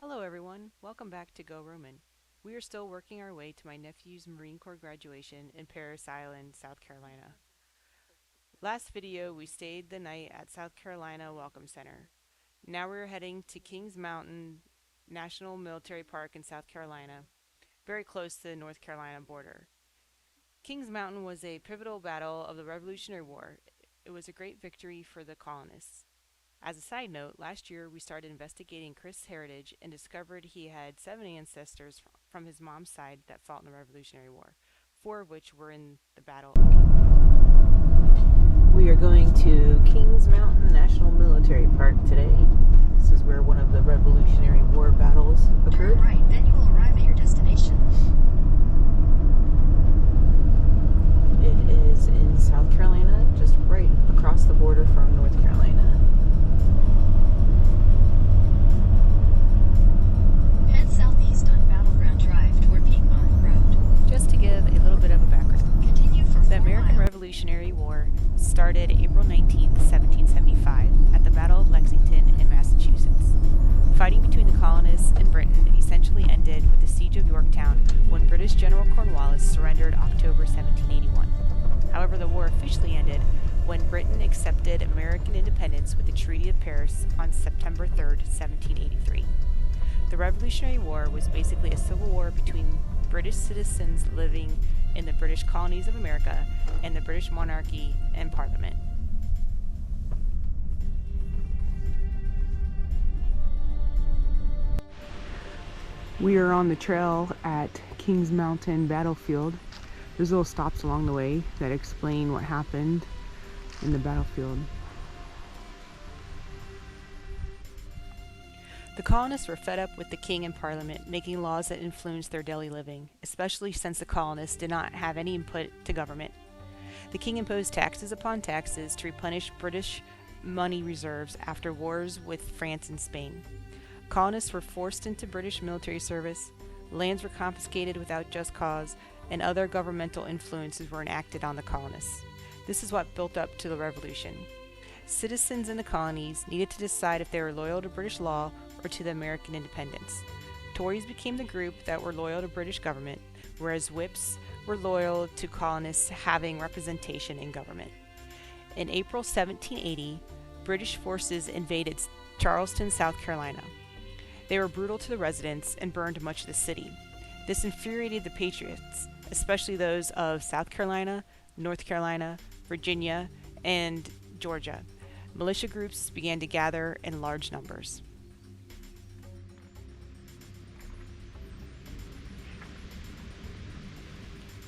Hello everyone, welcome back to Go Roamin. We are still working our way to my nephew's Marine Corps graduation in Parris Island, South Carolina. Last video we stayed the night at South Carolina Welcome Center. Now we're heading to Kings Mountain National Military Park in South Carolina, very close to the North Carolina border. Kings Mountain was a pivotal battle of the Revolutionary War. It was a great victory for the colonists. As a side note, last year we started investigating Chris' heritage and discovered he had 7 ancestors from his mom's side that fought in the Revolutionary War, 4 of which were in the Battle of Kings. We are going to Kings Mountain National Military Park today. This is where one of the Revolutionary War battles occurred. Turn right, then you will arrive at your destination. It is in South Carolina, just right across the border from North Carolina. Head southeast on Battleground Drive toward Piedmont Road. Just to give a little bit of a background. Continue for The 4 American miles. Revolutionary War started April 19, 1775, at the Battle of Lexington in Massachusetts. Fighting between the colonists and Britain essentially ended with the Siege of Yorktown when British General Cornwallis surrendered October 1781. However, the war officially ended when Britain accepted American independence with the Treaty of Paris on September 3, 1783. The Revolutionary War was basically a civil war between British citizens living in the British colonies of America and the British monarchy and Parliament. We are on the trail at Kings Mountain Battlefield. There's little stops along the way that explain what happened in the battlefield. The colonists were fed up with the king and parliament making laws that influenced their daily living, especially since the colonists did not have any input to government. The king imposed taxes upon taxes to replenish British money reserves after wars with France and Spain. Colonists were forced into British military service, lands were confiscated without just cause, and other governmental influences were enacted on the colonists. This is what built up to the revolution. Citizens in the colonies needed to decide if they were loyal to British law or to the American independence. Tories became the group that were loyal to British government, whereas Whips were loyal to colonists having representation in government. In April 1780, British forces invaded Charleston, South Carolina. They were brutal to the residents and burned much of the city. This infuriated the patriots, especially those of South Carolina, North Carolina, Virginia, and Georgia. Militia groups began to gather in large numbers.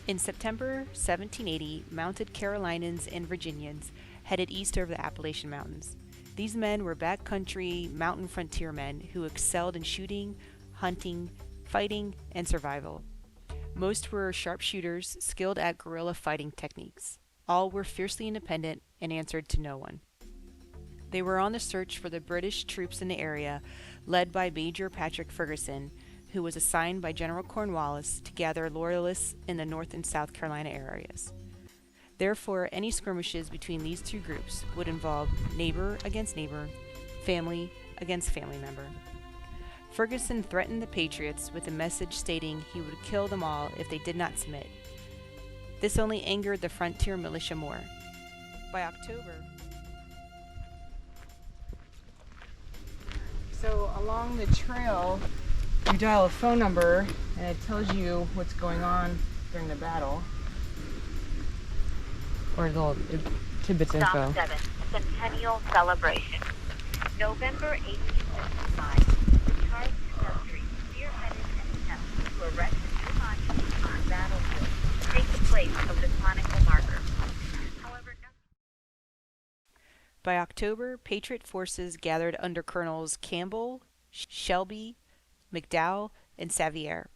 In September 1780, mounted Carolinians and Virginians headed east over the Appalachian Mountains. These men were backcountry mountain frontiermen who excelled in shooting, hunting, fighting, and survival. Most were sharpshooters skilled at guerrilla fighting techniques. All were fiercely independent and answered to no one. They were on the search for the British troops in the area, led by Major Patrick Ferguson, who was assigned by General Cornwallis to gather loyalists in the North and South Carolina areas. Therefore, any skirmishes between these two groups would involve neighbor against neighbor, family against family member. Ferguson threatened the Patriots with a message stating he would kill them all if they did not submit. This only angered the frontier militia more. By October, so along the trail, you dial a phone number and it tells you what's going on during the battle. Or little tidbits info. Stop 7, Centennial Celebration. November 1875. Charles industry spearheaded an attempt to erect a new monument on the battlefield, take the place of the conical marker. However, By October, Patriot forces gathered under Colonels Campbell, Shelby, McDowell, and Sevier.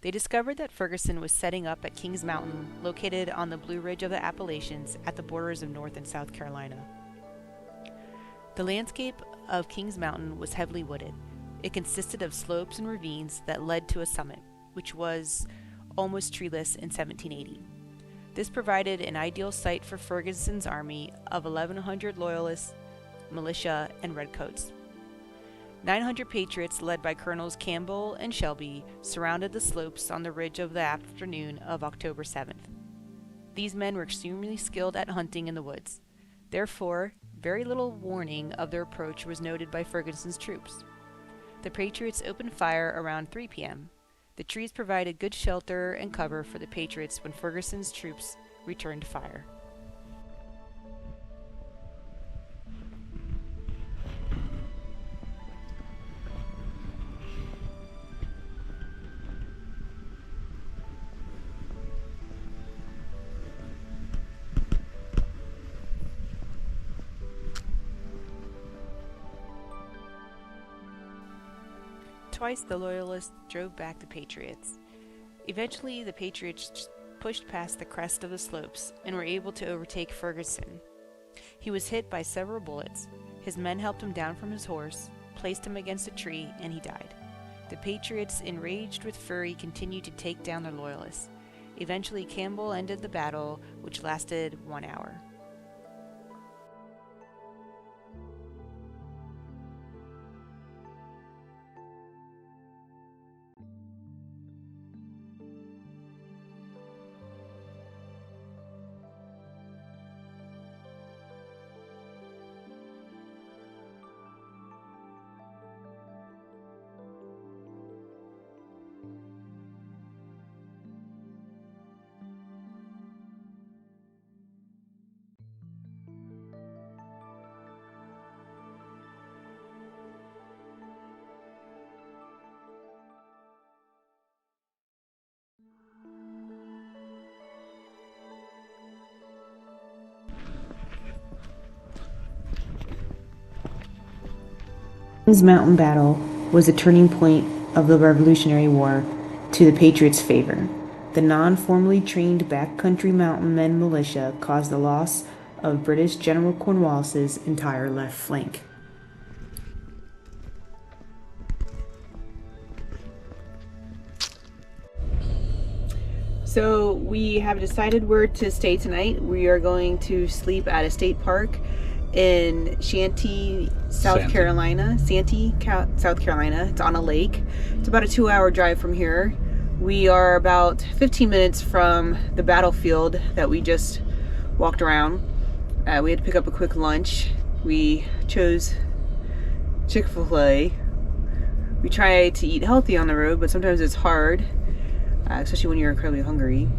They discovered that Ferguson was setting up at Kings Mountain, located on the Blue Ridge of the Appalachians at the borders of North and South Carolina. The landscape of Kings Mountain was heavily wooded. It consisted of slopes and ravines that led to a summit, which was almost treeless in 1780. This provided an ideal site for Ferguson's army of 1,100 loyalists, militia, and redcoats. 900 Patriots, led by Colonels Campbell and Shelby, surrounded the slopes on the ridge of the afternoon of October 7th. These men were extremely skilled at hunting in the woods. Therefore, very little warning of their approach was noted by Ferguson's troops. The Patriots opened fire around 3 p.m. The trees provided good shelter and cover for the Patriots when Ferguson's troops returned fire. Twice the Loyalists drove back the Patriots. Eventually, the Patriots pushed past the crest of the slopes and were able to overtake Ferguson. He was hit by several bullets. His men helped him down from his horse, placed him against a tree, and he died. The Patriots, enraged with fury, continued to take down their Loyalists. Eventually, Campbell ended the battle, which lasted 1 hour. Kings Mountain battle was a turning point of the Revolutionary War to the Patriots' favor. The non-formally trained backcountry mountain men militia caused the loss of British General Cornwallis's entire left flank. So we have decided where to stay tonight. We are going to sleep at a state park in Santee, South Carolina. It's on a lake. It's about a 2-hour drive from here. We are about 15 minutes from the battlefield that we just walked around. We had to pick up a quick lunch. We chose Chick-fil-A. We try to eat healthy on the road, but sometimes it's hard, especially when you're incredibly hungry.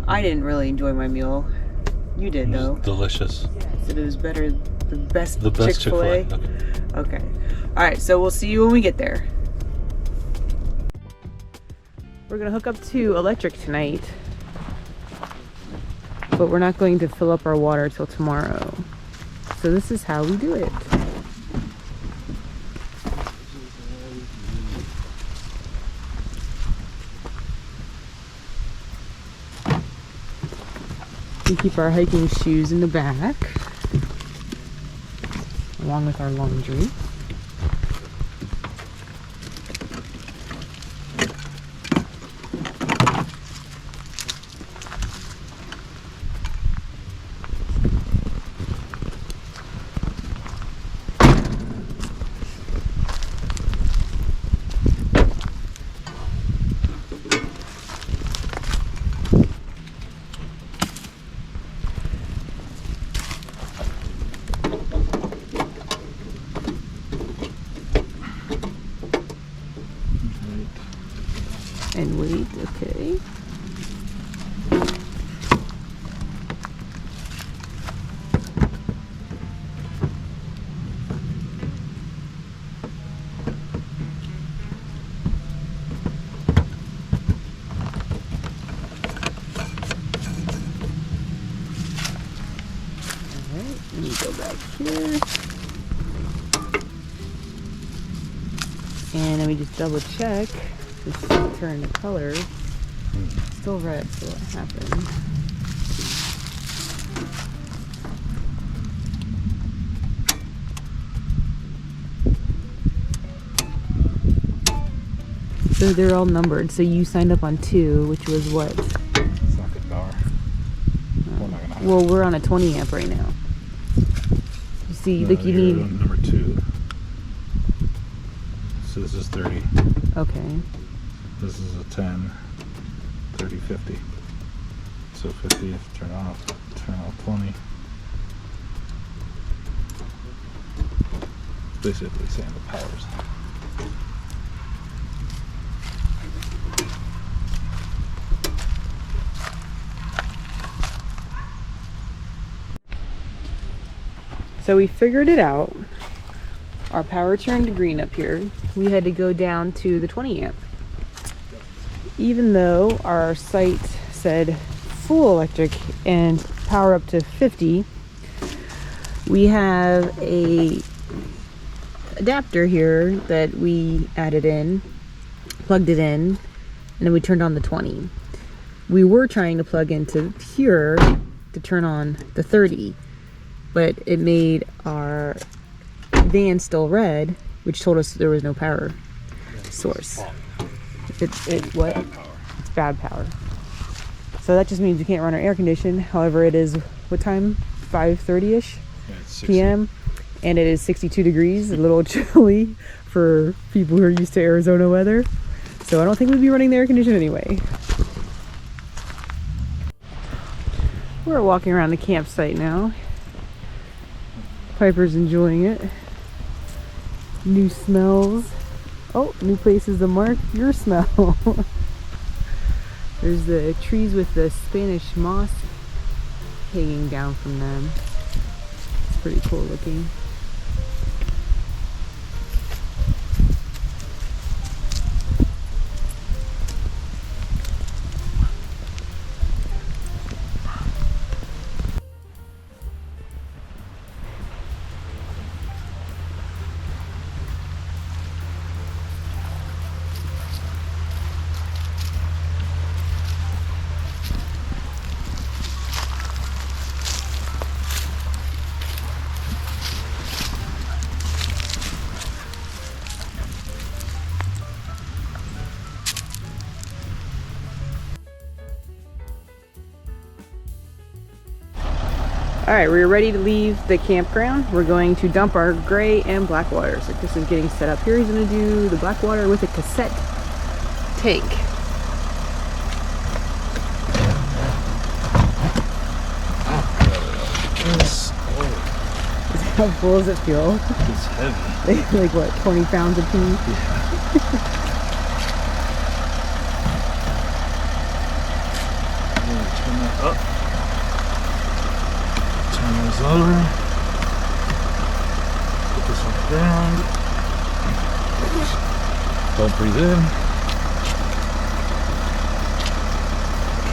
I didn't really enjoy my meal. You did, though. Delicious. It was better, the best Chick-fil-A. Okay. All right, so we'll see you when we get there. We're gonna hook up to electric tonight, but we're not going to fill up our water till tomorrow. So this is how we do it. We keep our hiking shoes in the back, along with our laundry. And wait, okay. Alright, let me go back here. And let me just double check. This turned the color. Still red, so what happened? So they're all numbered. So you signed up on 2, which was what? Socket power. Well, we're on a 20 amp right now. You see, like you need number 2. So this is 30. Okay. This is a 10. 30, 50. So 50 if turn off 20. Basically saying the powers. So we figured it out. Our power turned green up here. We had to go down to the 20 amp. Even though our site said full electric and power up to 50, we have a adapter here that we added in, plugged it in, and then we turned on the 20. We were trying to plug into here to turn on the 30, but it made our van still red, which told us there was no power source. It what? It's bad power. So that just means we can't run our air condition. However, it is what time? 5:30ish p.m. and it is 62 degrees, a little chilly for people who are used to Arizona weather. So I don't think we'd be running the air condition anyway. We're walking around the campsite now. Piper's enjoying it. New smells. Oh, new places to mark your smell. There's the trees with the Spanish moss hanging down from them. It's pretty cool looking. Alright, we're ready to leave the campground. We're going to dump our gray and black water. So Chris is getting set up here. He's going to do the black water with a cassette tank. How full does it feel? It's heavy. Like what, 20 pounds of pee? Yeah. Turn that up. Turn this over. Put this on the ground. Don't breathe in.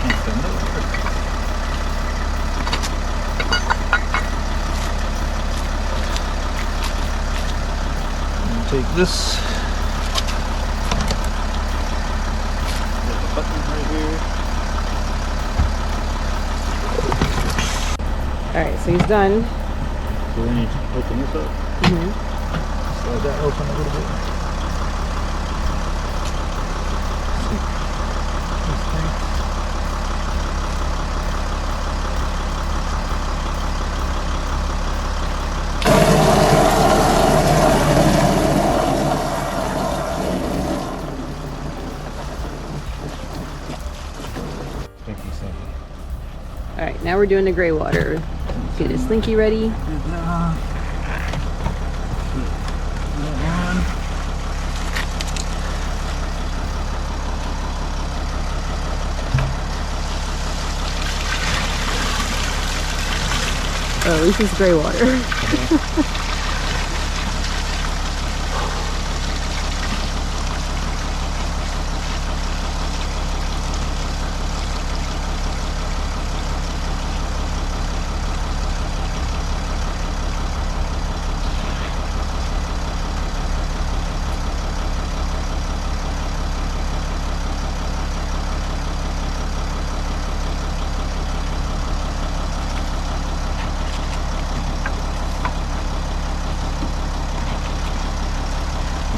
Can't bend over. Take this. There's a button right here. Alright, so he's done. So then you open this up. Slide that open a little bit. This thing. Alright, now we're doing the gray water. Get his slinky ready. Oh, at least it's gray water.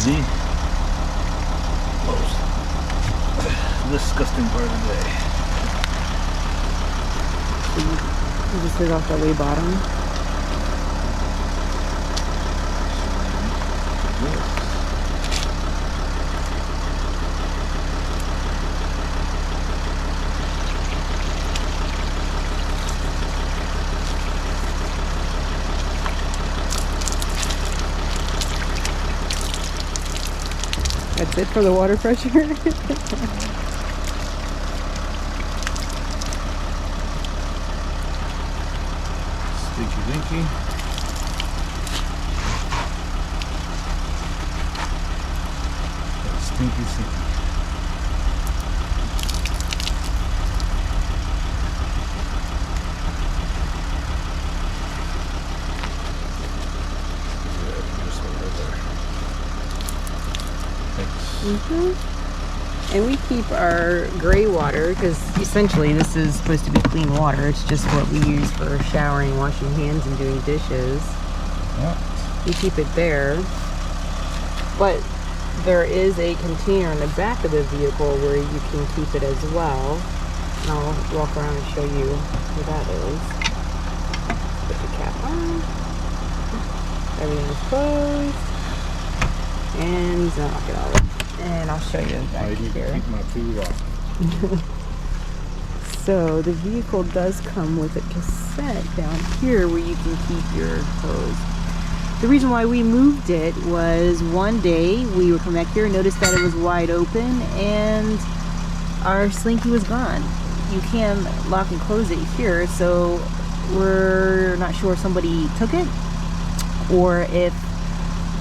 The most disgusting part of the day. You just hit off the way bottom. That's it for the water pressure. Stinky dinky. Stinky stinky. And we keep our gray water because essentially this is supposed to be clean water. It's just what we use for showering, washing hands, and doing dishes. Yeah. We keep it there. But there is a container in the back of the vehicle where you can keep it as well. And I'll walk around and show you where that is. Put the cap on. Everything is closed. And knock it out. And I'll show you back here. Keep my food off. So the vehicle does come with a cassette down here where you can keep your hose. The reason why we moved it was one day we were coming back here and noticed that it was wide open and our slinky was gone. You can lock and close it here, so we're not sure if somebody took it or if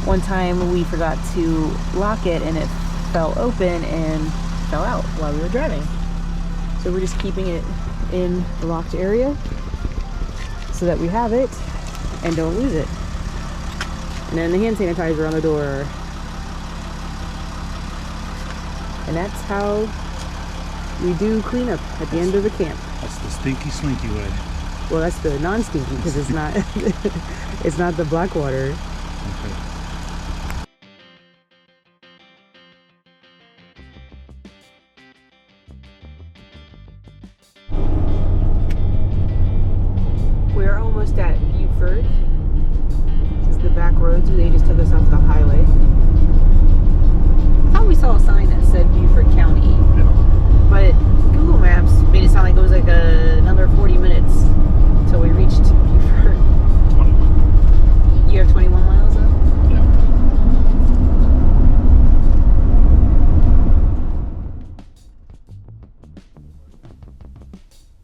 one time we forgot to lock it and it fell open and fell out while we were driving. So we're just keeping it in the locked area so that we have it and don't lose it. And then the hand sanitizer on the door. And that's how we do cleanup at the end of the camp. That's the stinky slinky way. Well, that's the non-stinky because it's not it's not the black water. Okay. We're almost at Beaufort. This is the back roads. They just took us off the highway. I thought we saw a sign that said Beaufort County, Yeah. but Google Maps made it sound like it was like another 40 minutes till we reached Beaufort. 21. You have 21 miles up? Yeah.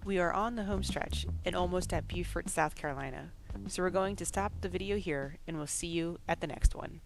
We are on the home stretch and almost at Beaufort, South Carolina. So we're going to stop the video here and we'll see you at the next one.